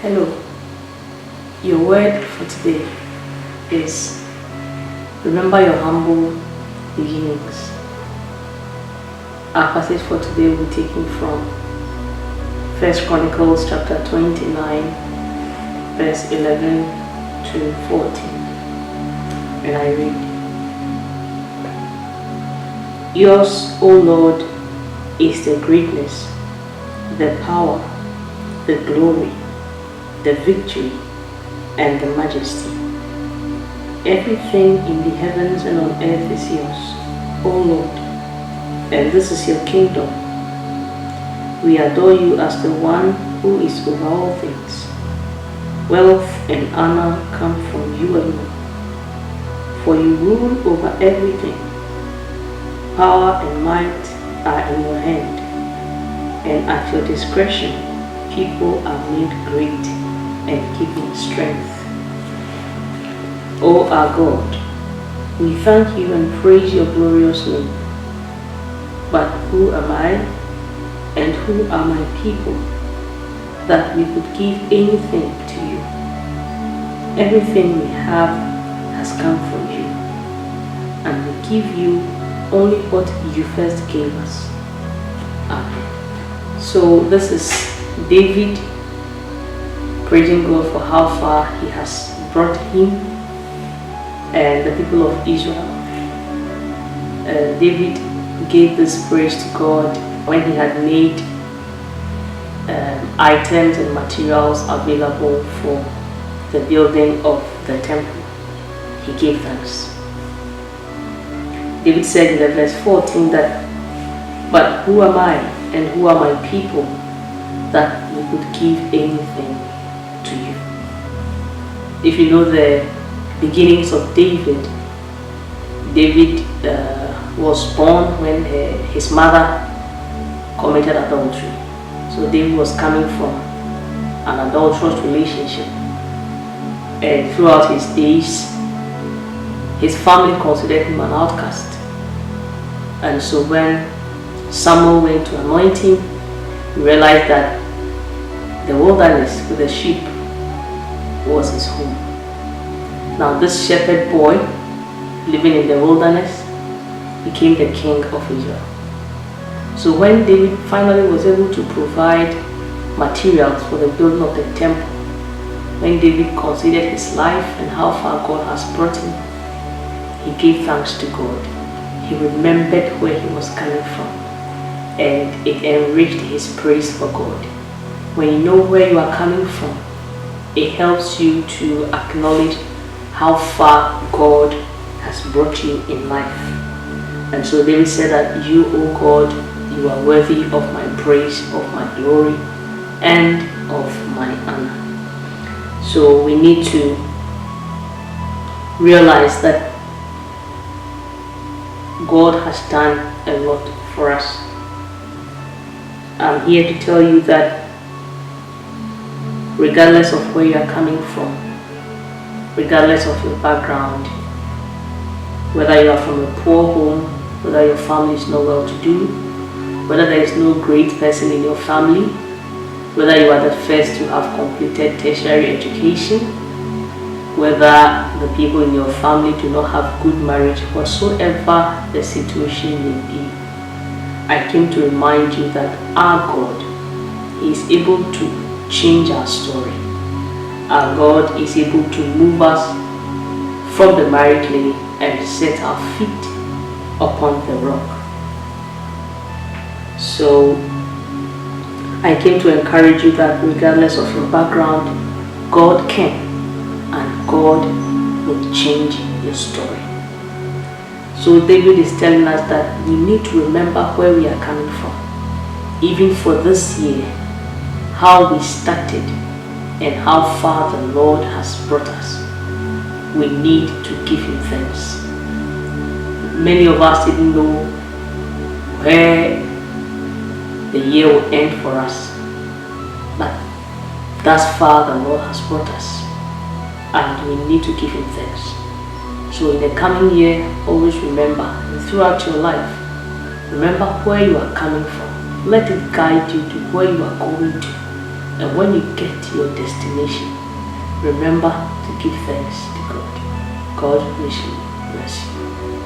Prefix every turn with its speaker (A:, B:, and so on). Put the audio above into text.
A: Hello, your word for today is remember your humble beginnings. Our passage for today will be taken from 1 Chronicles chapter 29, verse 11 to 14. And I read, Yours, O Lord, is the greatness, the power, the glory, the victory, and the majesty. Everything in the heavens and on earth is yours, O Lord, and this is your kingdom. We adore you as the one who is over all things. Wealth and honor come from you alone, for you rule over everything. Power and might are in your hand, and at your discretion people are made great and given strength. O our God, we thank you and praise your glorious name. But who am I and who are my people that we could give anything to you? Everything we have has come from you, and we give you only what you first gave us. Amen. So this is David praising God for how far he has brought him and the people of Israel. David gave this praise to God when he had made items and materials available for the building of the temple. He gave thanks. David said in the verse 14 that, but who am I and who are my people that we could give anything to you? If you know the beginnings of David, David was born when his mother committed adultery. So David was coming from an adulterous relationship, and throughout his days his family considered him an outcast. And so when Samuel went to anoint him, he realized that the wilderness with the sheep was his home. Now this shepherd boy living in the wilderness became the king of Israel. So when David finally was able to provide materials for the building of the temple, when David considered his life and how far God has brought him, he gave thanks to God. He remembered where he was coming from, and it enriched his praise for God. When you know where you are coming from, it helps you to acknowledge how far God has brought you in life. And so David said that you, O God, you are worthy of my praise, of my glory, and of my honor. So we need to realize that God has done a lot for us. I'm here to tell you that regardless of where you are coming from, regardless of your background, whether you are from a poor home, whether your family is not well to do, whether there is no great person in your family, whether you are the first to have completed tertiary education, whether the people in your family do not have good marriage, whatsoever the situation may be, I came to remind you that our God is able to change our story. Our God is able to move us from the miry clay and set our feet upon the rock. So I came to encourage you that regardless of your background, God can and God will change your story. So David is telling us that we need to remember where we are coming from. Even for this year, how we started and how far the Lord has brought us. We need to give him thanks. Many of us didn't know where the year will end for us, but thus far the Lord has brought us, and we need to give him thanks. So in the coming year, always remember, and throughout your life, remember where you are coming from. Let it guide you to where you are going to. And when you get to your destination, remember to give thanks to God. God richly bless you.